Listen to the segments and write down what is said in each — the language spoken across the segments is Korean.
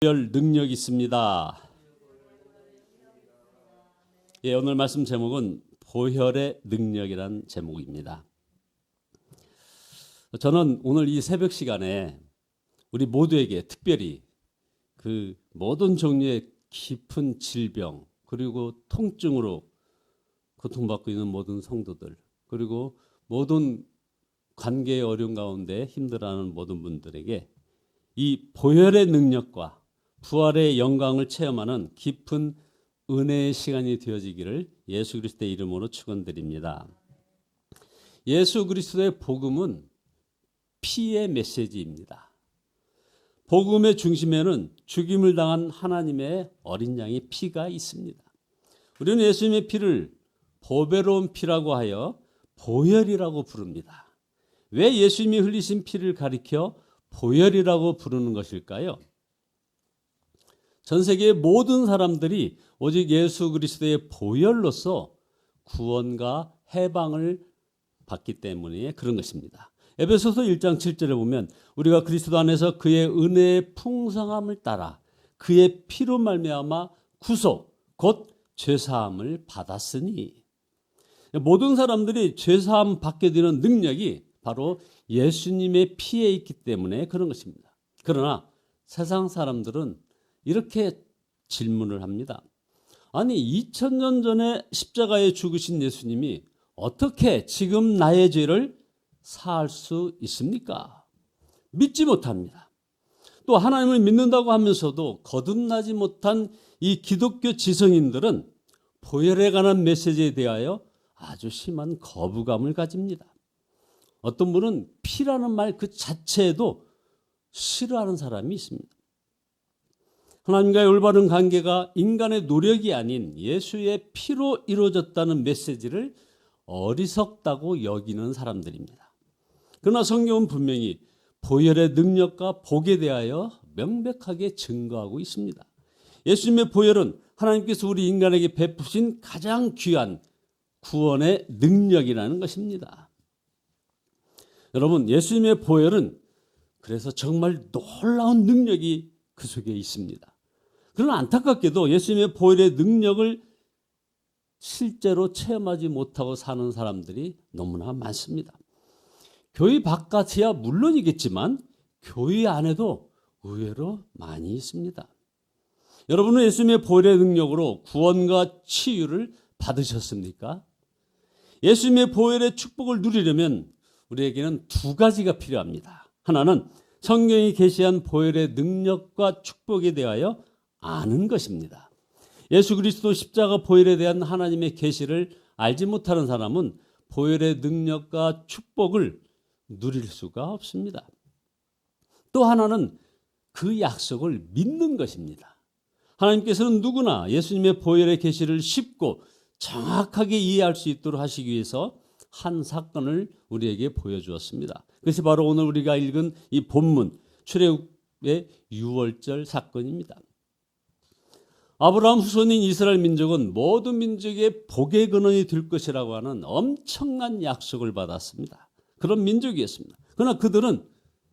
보혈 능력이 있습니다. 오늘 말씀 제목은 보혈의 능력이란 제목입니다. 저는 오늘 이 새벽 시간에 우리 모두에게 특별히 그 모든 종류의 깊은 질병 그리고 통증으로 고통받고 있는 모든 성도들, 그리고 모든 관계의 어려움 가운데 힘들어하는 모든 분들에게 이 보혈의 능력과 부활의 영광을 체험하는 깊은 은혜의 시간이 되어지기를 예수 그리스도의 이름으로 축원드립니다. 예수 그리스도의 복음은 피의 메시지입니다. 복음의 중심에는 죽임을 당한 하나님의 어린 양의 피가 있습니다. 우리는 예수님의 피를 보배로운 피라고 하여 보혈이라고 부릅니다. 왜 예수님이 흘리신 피를 가리켜 보혈이라고 부르는 것일까요? 전 세계의 모든 사람들이 오직 예수 그리스도의 보혈로서 구원과 해방을 받기 때문에 그런 것입니다. 에베소서 1장 7절에 보면 우리가 그리스도 안에서 그의 은혜의 풍성함을 따라 그의 피로 말미암아 구속 곧 죄사함을 받았으니, 모든 사람들이 죄사함 받게 되는 능력이 바로 예수님의 피에 있기 때문에 그런 것입니다. 그러나 세상 사람들은 이렇게 질문을 합니다. 아니, 2000년 전에 십자가에 죽으신 예수님이 어떻게 지금 나의 죄를 사할 수 있습니까? 믿지 못합니다. 또 하나님을 믿는다고 하면서도 거듭나지 못한 이 기독교 지성인들은 보혈에 관한 메시지에 대하여 아주 심한 거부감을 가집니다. 어떤 분은 피라는 말 그 자체에도 싫어하는 사람이 있습니다. 하나님과의 올바른 관계가 인간의 노력이 아닌 예수의 피로 이루어졌다는 메시지를 어리석다고 여기는 사람들입니다. 그러나 성경은 분명히 보혈의 능력과 복에 대하여 명백하게 증거하고 있습니다. 예수님의 보혈은 하나님께서 우리 인간에게 베푸신 가장 귀한 구원의 능력이라는 것입니다. 여러분, 예수님의 보혈은 그래서 정말 놀라운 능력이 그 속에 있습니다. 그러나 안타깝게도 예수님의 보혈의 능력을 실제로 체험하지 못하고 사는 사람들이 너무나 많습니다. 교회 바깥이야 물론이겠지만 교회 안에도 의외로 많이 있습니다. 여러분은 예수님의 보혈의 능력으로 구원과 치유를 받으셨습니까? 예수님의 보혈의 축복을 누리려면 우리에게는 두 가지가 필요합니다. 하나는 성경이 계시한 보혈의 능력과 축복에 대하여 아는 것입니다. 예수 그리스도 십자가 보혈에 대한 하나님의 계시를 알지 못하는 사람은 보혈의 능력과 축복을 누릴 수가 없습니다. 또 하나는 그 약속을 믿는 것입니다. 하나님께서는 누구나 예수님의 보혈의 계시를 쉽고 정확하게 이해할 수 있도록 하시기 위해서 한 사건을 우리에게 보여주었습니다. 그것이 바로 오늘 우리가 읽은 이 본문 출애굽의 유월절 사건입니다. 아브라함 후손인 이스라엘 민족은 모든 민족의 복의 근원이 될 것이라고 하는 엄청난 약속을 받았습니다. 그런 민족이었습니다. 그러나 그들은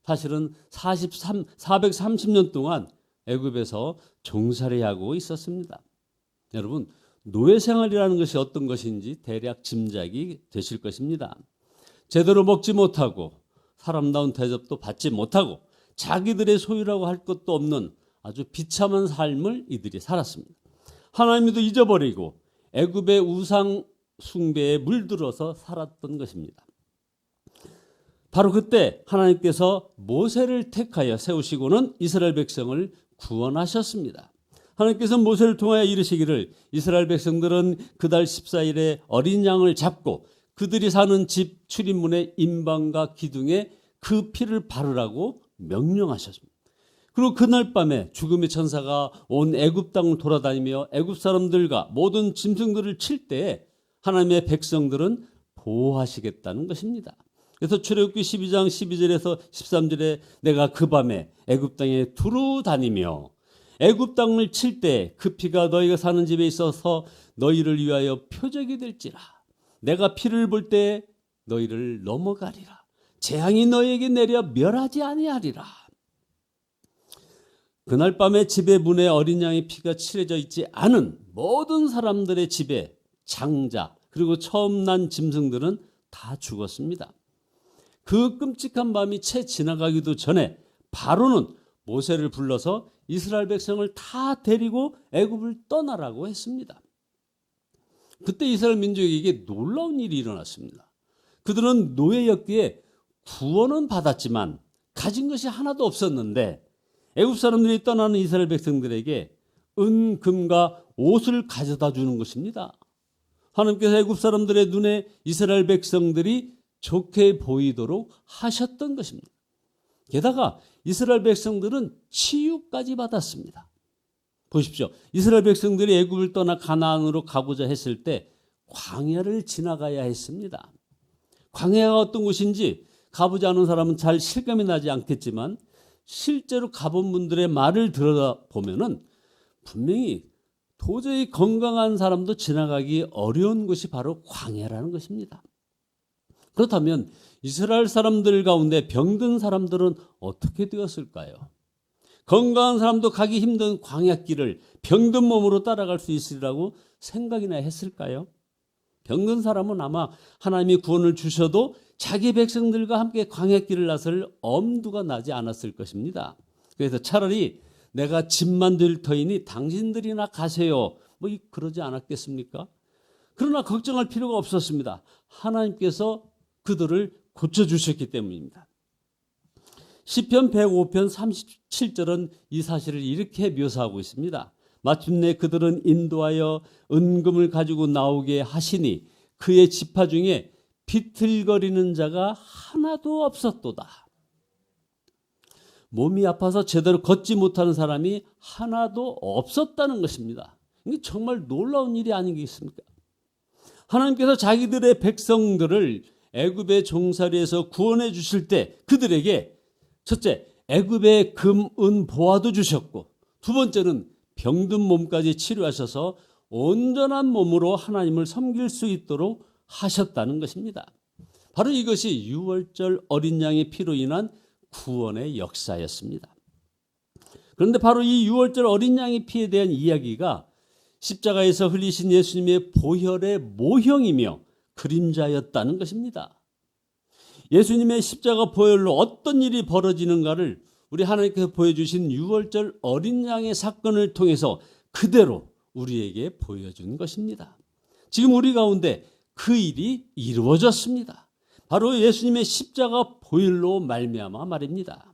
사실은 430년 동안 애굽에서 종살이하고 있었습니다. 여러분, 노예 생활이라는 것이 어떤 것인지 대략 짐작이 되실 것입니다. 제대로 먹지 못하고 사람다운 대접도 받지 못하고 자기들의 소유라고 할 것도 없는 아주 비참한 삶을 이들이 살았습니다. 하나님도 잊어버리고 애굽의 우상 숭배에 물들어서 살았던 것입니다. 바로 그때 하나님께서 모세를 택하여 세우시고는 이스라엘 백성을 구원하셨습니다. 하나님께서 모세를 통하여 이르시기를 이스라엘 백성들은 그달 14일에 어린 양을 잡고 그들이 사는 집 출입문의 임방과 기둥에 그 피를 바르라고 명령하셨습니다. 그리고 그날 밤에 죽음의 천사가 온 애굽 땅을 돌아다니며 애굽 사람들과 모든 짐승들을 칠 때에 하나님의 백성들은 보호하시겠다는 것입니다. 그래서 출애굽기 12장 12절에서 13절에 내가 그 밤에 애굽 땅에 두루 다니며 애굽 땅을 칠 때 그 피가 너희가 사는 집에 있어서 너희를 위하여 표적이 될지라. 내가 피를 볼 때 너희를 넘어가리라. 재앙이 너희에게 내려 멸하지 아니하리라. 그날 밤에 집의 문에 어린 양의 피가 칠해져 있지 않은 모든 사람들의 집에 장자 그리고 처음 난 짐승들은 다 죽었습니다. 그 끔찍한 밤이 채 지나가기도 전에 바로는 모세를 불러서 이스라엘 백성을 다 데리고 애굽을 떠나라고 했습니다. 그때 이스라엘 민족에게 놀라운 일이 일어났습니다. 그들은 노예였기에 구원은 받았지만 가진 것이 하나도 없었는데 애굽 사람들이 떠나는 이스라엘 백성들에게 은, 금과 옷을 가져다 주는 것입니다. 하나님께서 애굽 사람들의 눈에 이스라엘 백성들이 좋게 보이도록 하셨던 것입니다. 게다가 이스라엘 백성들은 치유까지 받았습니다. 보십시오. 이스라엘 백성들이 애굽을 떠나 가나안으로 가고자 했을 때 광야를 지나가야 했습니다. 광야가 어떤 곳인지 가보지 않은 사람은 잘 실감이 나지 않겠지만 실제로 가본 분들의 말을 들어보면은 분명히 도저히 건강한 사람도 지나가기 어려운 곳이 바로 광야라는 것입니다. 그렇다면 이스라엘 사람들 가운데 병든 사람들은 어떻게 되었을까요? 건강한 사람도 가기 힘든 광야길을 병든 몸으로 따라갈 수 있으리라고 생각이나 했을까요? 병든 사람은 아마 하나님이 구원을 주셔도 자기 백성들과 함께 광야길을 나설 엄두가 나지 않았을 것입니다. 그래서 차라리 내가 집만 들 터이니 당신들이나 가세요. 그러지 않았겠습니까? 그러나 걱정할 필요가 없었습니다. 하나님께서 그들을 고쳐주셨기 때문입니다. 시편 105편 37절은 이 사실을 이렇게 묘사하고 있습니다. 마침내 그들은 인도하여 은금을 가지고 나오게 하시니 그의 지파 중에 비틀거리는 자가 하나도 없었도다. 몸이 아파서 제대로 걷지 못하는 사람이 하나도 없었다는 것입니다. 이게 정말 놀라운 일이 아니겠습니까? 하나님께서 자기들의 백성들을 애굽의 종살이에서 구원해 주실 때 그들에게 첫째, 애굽의 금, 은, 보화도 주셨고 두 번째는 병든 몸까지 치료하셔서 온전한 몸으로 하나님을 섬길 수 있도록 하셨다는 것입니다. 바로 이것이 유월절 어린 양의 피로 인한 구원의 역사였습니다. 그런데 바로 이 유월절 어린 양의 피에 대한 이야기가 십자가에서 흘리신 예수님의 보혈의 모형이며 그림자였다는 것입니다. 예수님의 십자가 보혈로 어떤 일이 벌어지는가를 우리 하나님께서 보여주신 유월절 어린 양의 사건을 통해서 그대로 우리에게 보여준 것입니다. 지금 우리 가운데 그 일이 이루어졌습니다. 바로 예수님의 십자가 보혈로 말미암아 말입니다.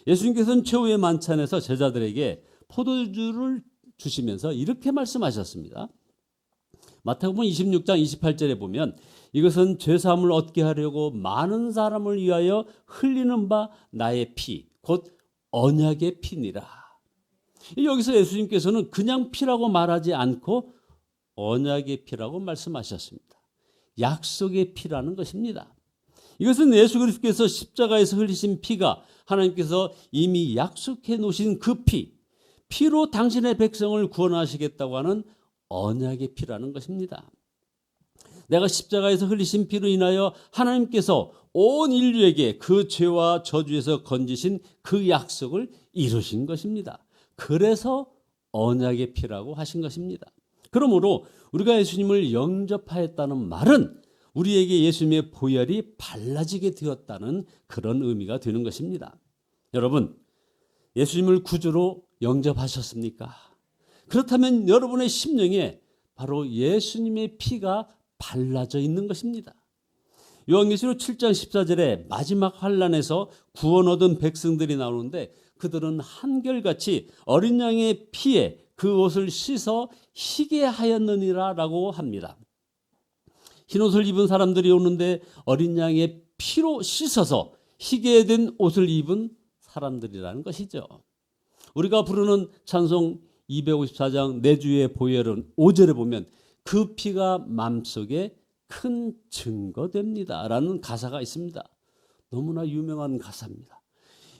예수님께서는 최후의 만찬에서 제자들에게 포도주를 주시면서 이렇게 말씀하셨습니다. 마태복음 26장 28절에 보면 이것은 죄사함을 얻게 하려고 많은 사람을 위하여 흘리는 바 나의 피, 곧 언약의 피니라. 여기서 예수님께서는 그냥 피라고 말하지 않고 언약의 피라고 말씀하셨습니다. 약속의 피라는 것입니다. 이것은 예수 그리스도께서 십자가에서 흘리신 피가 하나님께서 이미 약속해 놓으신 그 피로 당신의 백성을 구원하시겠다고 하는 언약의 피라는 것입니다. 내가 십자가에서 흘리신 피로 인하여 하나님께서 온 인류에게 그 죄와 저주에서 건지신 그 약속을 이루신 것입니다. 그래서 언약의 피라고 하신 것입니다. 그러므로 우리가 예수님을 영접하였다는 말은 우리에게 예수님의 보혈이 발라지게 되었다는 그런 의미가 되는 것입니다. 여러분, 예수님을 구주로 영접하셨습니까? 그렇다면 여러분의 심령에 바로 예수님의 피가 발라져 있는 것입니다. 요한계시록 7장 14절에 마지막 환란에서 구원 얻은 백성들이 나오는데 그들은 한결같이 어린 양의 피에 그 옷을 씻어 희게 하였느니라 라고 합니다. 흰옷을 입은 사람들이 오는데 어린 양의 피로 씻어서 희게 된 옷을 입은 사람들이라는 것이죠. 우리가 부르는 찬송 254장 내 주의 보혈은 5절에 보면 그 피가 마음속에 큰 증거됩니다 라는 가사가 있습니다. 너무나 유명한 가사입니다.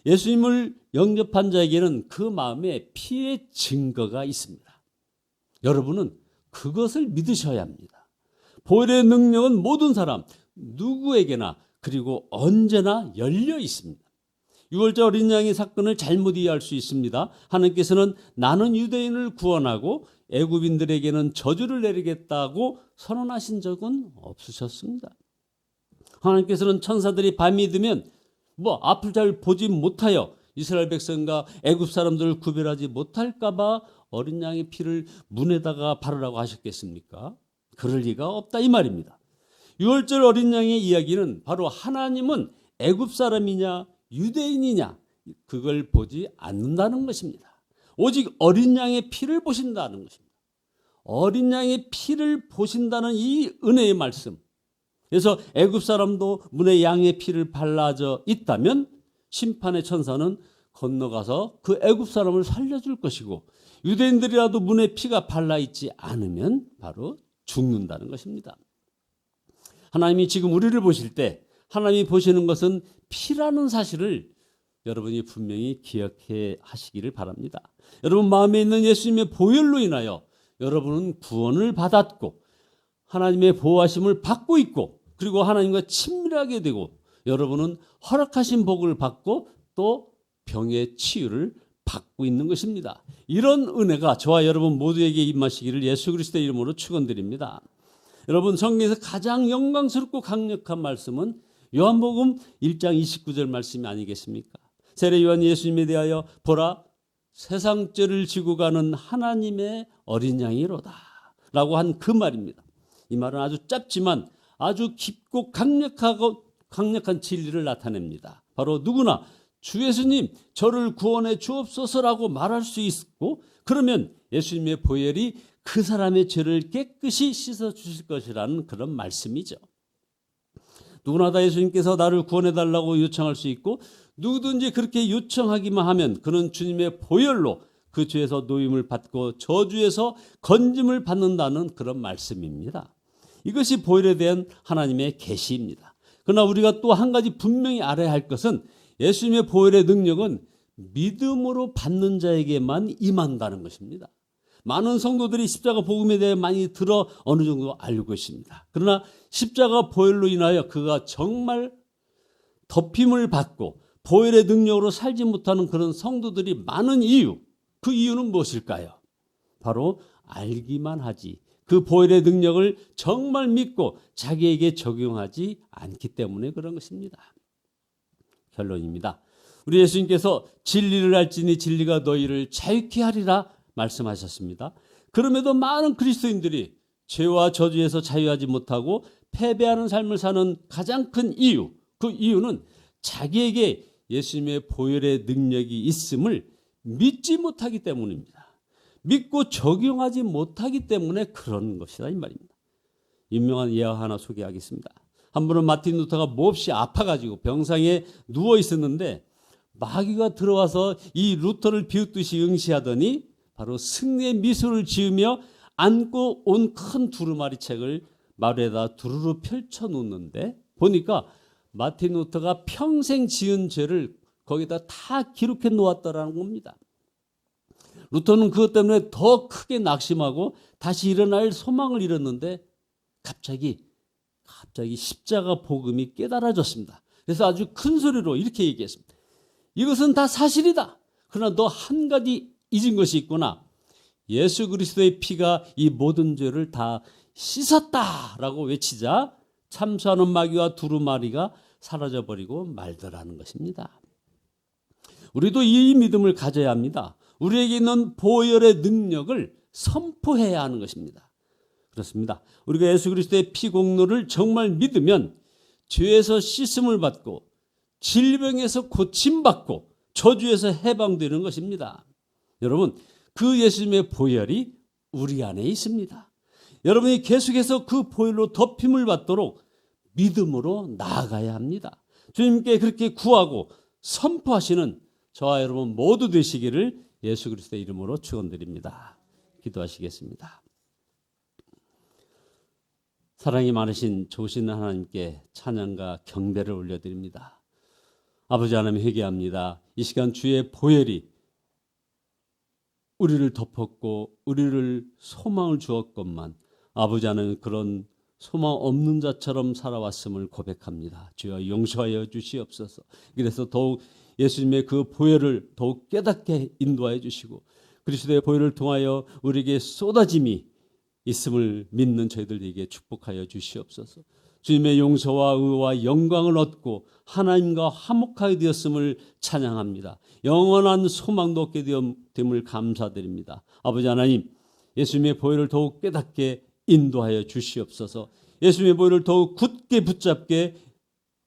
예수님을 영접한 자에게는 그 마음에 피의 증거가 있습니다. 여러분은 그것을 믿으셔야 합니다. 보혈의 능력은 모든 사람 누구에게나 그리고 언제나 열려 있습니다. 유월절 어린 양의 사건을 잘못 이해할 수 있습니다. 하나님께서는 나는 유대인을 구원하고 애굽인들에게는 저주를 내리겠다고 선언하신 적은 없으셨습니다. 하나님께서는 천사들이 밤이 되면 앞을 잘 보지 못하여 이스라엘 백성과 애굽 사람들을 구별하지 못할까 봐 어린 양의 피를 문에다가 바르라고 하셨겠습니까? 그럴 리가 없다 이 말입니다. 유월절 어린 양의 이야기는 바로 하나님은 애굽 사람이냐 유대인이냐 그걸 보지 않는다는 것입니다. 오직 어린 양의 피를 보신다는 것입니다. 어린 양의 피를 보신다는 이 은혜의 말씀. 그래서 애굽 사람도 문에 양의 피를 발라져 있다면 심판의 천사는 건너가서 그 애굽 사람을 살려줄 것이고, 유대인들이라도 문에 피가 발라 있지 않으면 바로 죽는다는 것입니다. 하나님이 지금 우리를 보실 때 하나님이 보시는 것은 피라는 사실을 여러분이 분명히 기억해 하시기를 바랍니다. 여러분 마음에 있는 예수님의 보혈로 인하여 여러분은 구원을 받았고 하나님의 보호하심을 받고 있고, 그리고 하나님과 친밀하게 되고, 여러분은 허락하신 복을 받고 또 병의 치유를 받고 있는 것입니다. 이런 은혜가 저와 여러분 모두에게 임하시기를 예수 그리스도의 이름으로 축원드립니다. 여러분, 성경에서 가장 영광스럽고 강력한 말씀은 요한복음 1장 29절 말씀이 아니겠습니까? 세례 요한이 예수님에 대하여 보라 세상 죄를 지고 가는 하나님의 어린 양이로다 라고 한 그 말입니다. 이 말은 아주 짧지만 아주 깊고 강력한 진리를 나타냅니다. 바로 누구나 주 예수님 저를 구원해 주옵소서라고 말할 수 있고, 그러면 예수님의 보혈이 그 사람의 죄를 깨끗이 씻어 주실 것이라는 그런 말씀이죠. 누구나 다 예수님께서 나를 구원해 달라고 요청할 수 있고, 누구든지 그렇게 요청하기만 하면 그는 주님의 보혈로 그 죄에서 노임을 받고 저주에서 건짐을 받는다는 그런 말씀입니다. 이것이 보혈에 대한 하나님의 계시입니다. 그러나 우리가 또 한 가지 분명히 알아야 할 것은 예수님의 보혈의 능력은 믿음으로 받는 자에게만 임한다는 것입니다. 많은 성도들이 십자가 복음에 대해 많이 들어 어느 정도 알고 있습니다. 그러나 십자가 보혈로 인하여 그가 정말 덮임을 받고 보혈의 능력으로 살지 못하는 그런 성도들이 많은 이유, 그 이유는 무엇일까요? 바로 알기만 하지 그 보혈의 능력을 정말 믿고 자기에게 적용하지 않기 때문에 그런 것입니다. 결론입니다. 우리 예수님께서 진리를 알지니 진리가 너희를 자유케 하리라 말씀하셨습니다. 그럼에도 많은 그리스도인들이 죄와 저주에서 자유하지 못하고 패배하는 삶을 사는 가장 큰 이유, 그 이유는 자기에게 예수님의 보혈의 능력이 있음을 믿지 못하기 때문입니다. 믿고 적용하지 못하기 때문에 그런 것이다 이 말입니다. 유명한 예화 하나 소개하겠습니다. 한 번은 마틴 루터가 몹시 아파가지고 병상에 누워 있었는데 마귀가 들어와서 이 루터를 비웃듯이 응시하더니 바로 승리의 미소를 지으며 안고 온 큰 두루마리 책을 마루에다 두루루 펼쳐 놓는데 보니까 마틴 루터가 평생 지은 죄를 거기다 다 기록해 놓았다라는 겁니다. 루터는 그것 때문에 더 크게 낙심하고 다시 일어날 소망을 잃었는데 갑자기 십자가 복음이 깨달아졌습니다. 그래서 아주 큰 소리로 이렇게 얘기했습니다. 이것은 다 사실이다. 그러나 너 한 가지 잊은 것이 있구나. 예수 그리스도의 피가 이 모든 죄를 다 씻었다라고 외치자 참수하는 마귀와 두루마리가 사라져버리고 말더라는 것입니다. 우리도 이 믿음을 가져야 합니다. 우리에게 있는 보혈의 능력을 선포해야 하는 것입니다. 그렇습니다. 우리가 예수 그리스도의 피 공로를 정말 믿으면 죄에서 씻음을 받고 질병에서 고침받고 저주에서 해방되는 것입니다. 여러분, 그 예수님의 보혈이 우리 안에 있습니다. 여러분이 계속해서 그 보혈로 덮임을 받도록 믿음으로 나아가야 합니다. 주님께 그렇게 구하고 선포하시는 저와 여러분 모두 되시기를 예수 그리스도의 이름으로 축원드립니다. 기도하시겠습니다. 사랑이 많으신 좋으신 하나님께 찬양과 경배를 올려드립니다. 아버지 하나님 회개합니다. 이 시간 주의 보혈이 우리를 덮었고 우리를 소망을 주었건만 아버지 하나님 그런 소망 없는 자처럼 살아왔음을 고백합니다. 주여 용서하여 주시옵소서. 그래서 더욱 예수님의 그 보혈을 더욱 깨닫게 인도하여 주시고 그리스도의 보혈을 통하여 우리에게 쏟아짐이 있음을 믿는 저희들에게 축복하여 주시옵소서. 주님의 용서와 의와 영광을 얻고 하나님과 화목하게 되었음을 찬양합니다. 영원한 소망도 얻게 됨을 감사드립니다. 아버지 하나님, 예수님의 보혈을 더욱 깨닫게 인도하여 주시옵소서. 예수님의 보혈을 더욱 굳게 붙잡게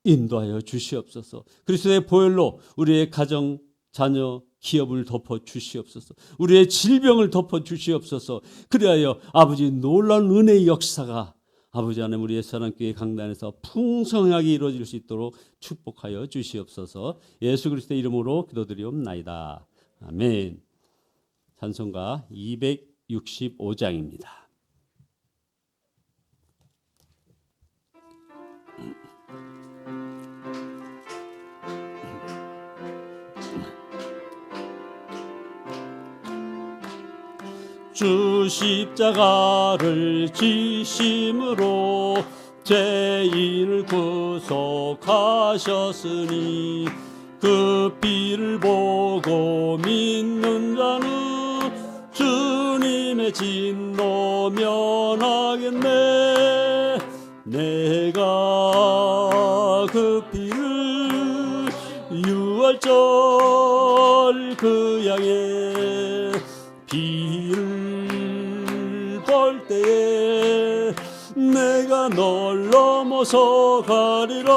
인도하여 주시옵소서. 그리스도의 보혈로 우리의 가정, 자녀, 기업을 덮어 주시옵소서. 우리의 질병을 덮어 주시옵소서. 그리하여 아버지 놀라운 은혜의 역사가 아버지 하나님 우리의 사랑교회 강단에서 풍성하게 이루어질 수 있도록 축복하여 주시옵소서. 예수 그리스도의 이름으로 기도드리옵나이다. 아멘. 찬송가 265장입니다. 주 십자가를 지심으로 죄인을 구속하셨으니 그 피를 보고 믿는 자는 주님의 진노 면하겠네. 내가 그 피를 유월절 그 양의 피를 볼 때에 내가 널 넘어서 가리라.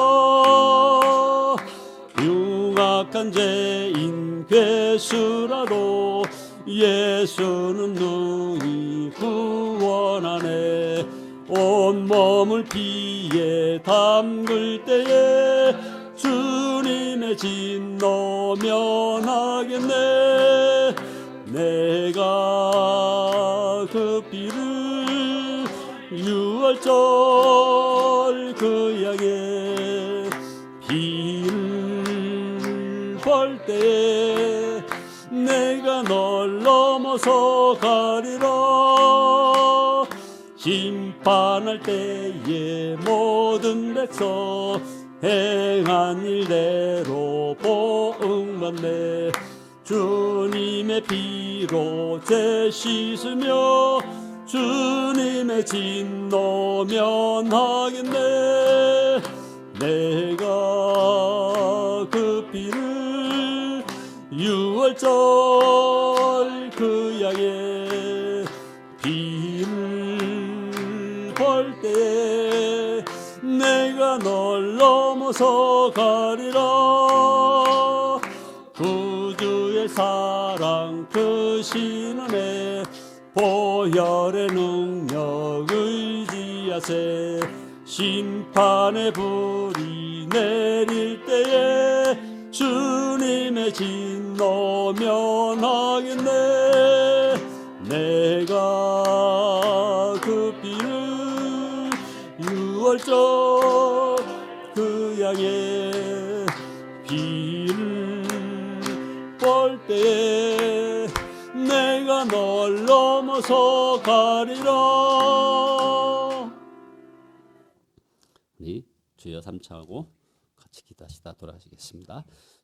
흉악한 죄인 괴수라도 예수는 능히 구원하네. 온몸을 피에 담글 때에 주님의 진노 면하겠네. 내가 그 피를 유월절 그 양의 피를 볼 때에 내가 널 넘어서 가리라. 심판할 때에 모든 백성 행한 일대로 보응받네. 주님의 피로 죄 씻으며 주님의 진노 면하겠네. 내가 그 피를 유월절 그 양의 피를 볼 때에 내가 널 넘어서 가리라. 구주의 사랑 크신 은혜 보혈의 능력 의지하세. 심판의 불이 내릴 때에 주님의 진노 면하겠네. 내가 그 피를 유월절 그 양의 피를 볼 때에 내가 널 넘어서 가리라. 우리 주여 삼창하고 같이 기도하시다 돌아가시겠습니다.